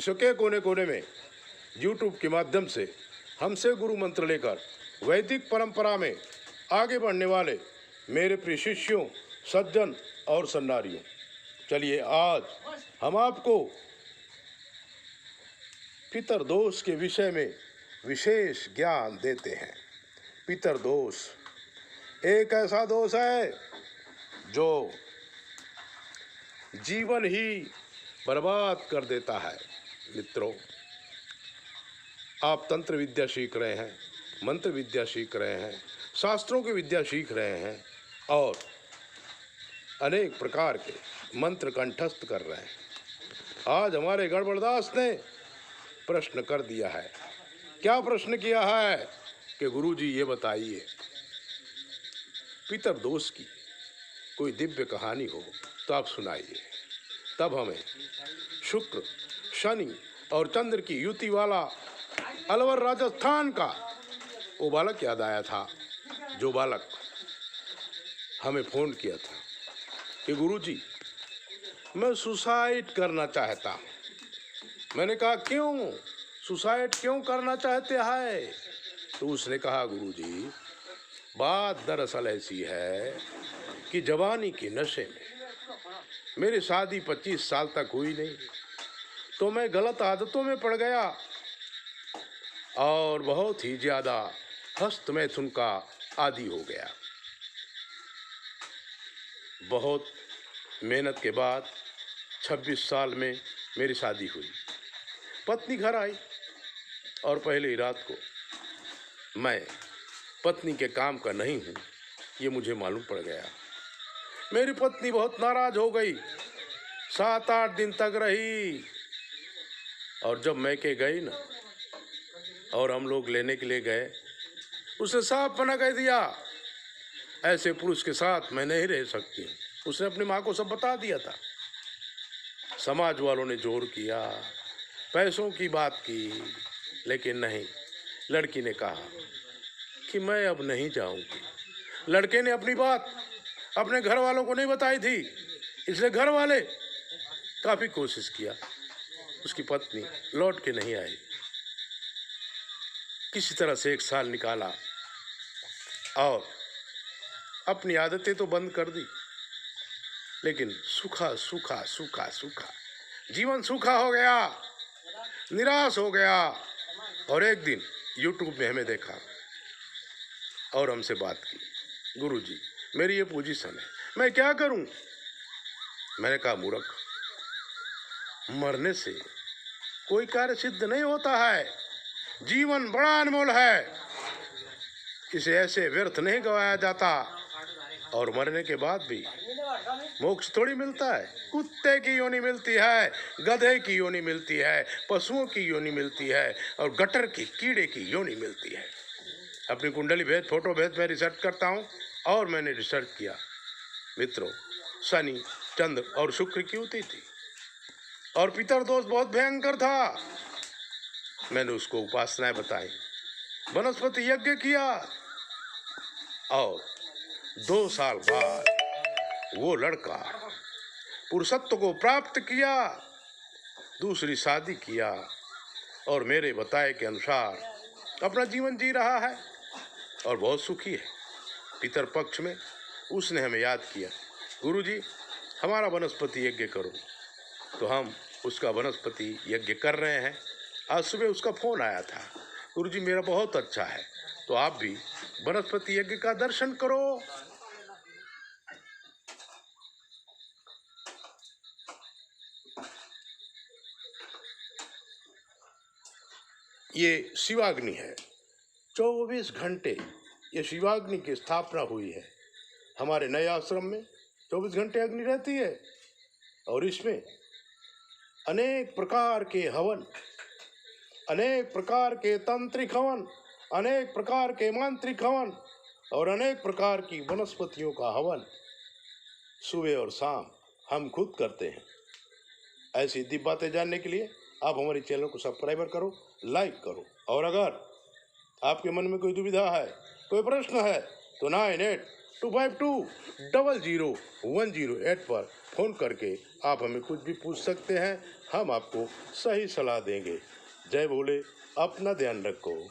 विश्व के कोने कोने में यूट्यूब के माध्यम से हमसे गुरु मंत्र लेकर वैदिक परंपरा में आगे बढ़ने वाले मेरे प्रिय शिष्यों, सज्जन और सन्नारियों, चलिए आज हम आपको पितरदोष के विषय में विशेष ज्ञान देते हैं। पितरदोष एक ऐसा दोष है जो जीवन ही बर्बाद कर देता है। मित्रों, आप तंत्र विद्या सीख रहे हैं, मंत्र विद्या सीख रहे हैं, शास्त्रों की विद्या सीख रहे हैं और अनेक प्रकार के मंत्र कंठस्थ कर रहे हैं। आज हमारे गड़बड़दास ने प्रश्न कर दिया है। क्या प्रश्न किया है कि गुरुजी ये बताइए, पितरदोष की कोई दिव्य कहानी हो तो आप सुनाइए। तब हमें शुक्र, शनि और चंद्र की युति वाला अलवर राजस्थान का वो बालक याद आया था, जो बालक हमें फोन किया था कि गुरुजी मैं सुसाइड करना चाहता हूँ। मैंने कहा क्यों, सुसाइड क्यों करना चाहते हैं? तो उसने कहा गुरुजी बात दरअसल ऐसी है कि जवानी के नशे में मेरी शादी 25 साल तक हुई नहीं, तो मैं गलत आदतों में पड़ गया और बहुत ही ज़्यादा हस्तमैथुन का आदी हो गया। बहुत मेहनत के बाद 26 साल में मेरी शादी हुई। पत्नी घर आई और पहले ही रात को मैं पत्नी के काम का नहीं हूँ ये मुझे मालूम पड़ गया। मेरी पत्नी बहुत नाराज हो गई, 7-8 दिन तक रही और जब मैं के गई ना और हम लोग लेने के लिए गए, उसने साफ मना कर दिया, ऐसे पुरुष के साथ मैं नहीं रह सकती। उसने अपनी माँ को सब बता दिया था। समाज वालों ने जोर किया, पैसों की बात की, लेकिन नहीं, लड़की ने कहा कि मैं अब नहीं जाऊंगी। लड़के ने अपनी बात अपने घर वालों को नहीं बताई थी, इसलिए घर वाले काफ़ी कोशिश किया। उसकी पत्नी लौट के नहीं आई। किसी तरह से 1 साल निकाला और अपनी आदतें तो बंद कर दी, लेकिन सूखा सूखा सूखा सूखा जीवन सूखा हो गया, निराश हो गया। और एक दिन यूट्यूब में हमें देखा और हमसे बात की, गुरुजी मेरी ये पोजीशन है, मैं क्या करूं? मैंने कहा मूर्ख, मरने से कोई कार्य सिद्ध नहीं होता है। जीवन बड़ा अनमोल है, इसे ऐसे व्यर्थ नहीं गवाया जाता। और मरने के बाद भी मोक्ष थोड़ी मिलता है। कुत्ते की योनि मिलती है, गधे की योनि मिलती है, पशुओं की योनि मिलती है और गटर की कीड़े की योनि मिलती है। अपनी कुंडली भेद, फोटो भेद मैं रिसर्च करता हूँ और मैंने रिसर्च किया। मित्रों, शनि, चंद्र और शुक्र की युति थी और पितरदोष बहुत भयंकर था। मैंने उसको उपासनाएं बताई, वनस्पति यज्ञ किया और 2 साल बाद वो लड़का पुरुषत्व को प्राप्त किया, दूसरी शादी किया और मेरे बताए के अनुसार अपना जीवन जी रहा है और बहुत सुखी है। पितर पक्ष में उसने हमें याद किया, गुरुजी हमारा वनस्पति यज्ञ करो, तो हम उसका वनस्पति यज्ञ कर रहे हैं। आज सुबह उसका फ़ोन आया था, गुरुजी मेरा बहुत अच्छा है, तो आप भी वनस्पति यज्ञ का दर्शन करो। ये शिवाग्नि है, 24 घंटे ये शिवाग्नि की स्थापना हुई है। हमारे नए आश्रम में 24 घंटे अग्नि रहती है और इसमें अनेक प्रकार के हवन, अनेक प्रकार के तांत्रिक हवन, अनेक प्रकार के मांत्रिक हवन और अनेक प्रकार की वनस्पतियों का हवन सुबह और शाम हम खुद करते हैं। ऐसी दिव्य बातें जानने के लिए आप हमारे चैनल को सब्सक्राइब करो, लाइक करो और अगर आपके मन में कोई दुविधा है, कोई प्रश्न है तो 9825200108 पर फ़ोन करके आप हमें कुछ भी पूछ सकते हैं हम आपको सही सलाह देंगे। जय भोले, अपना ध्यान रखो।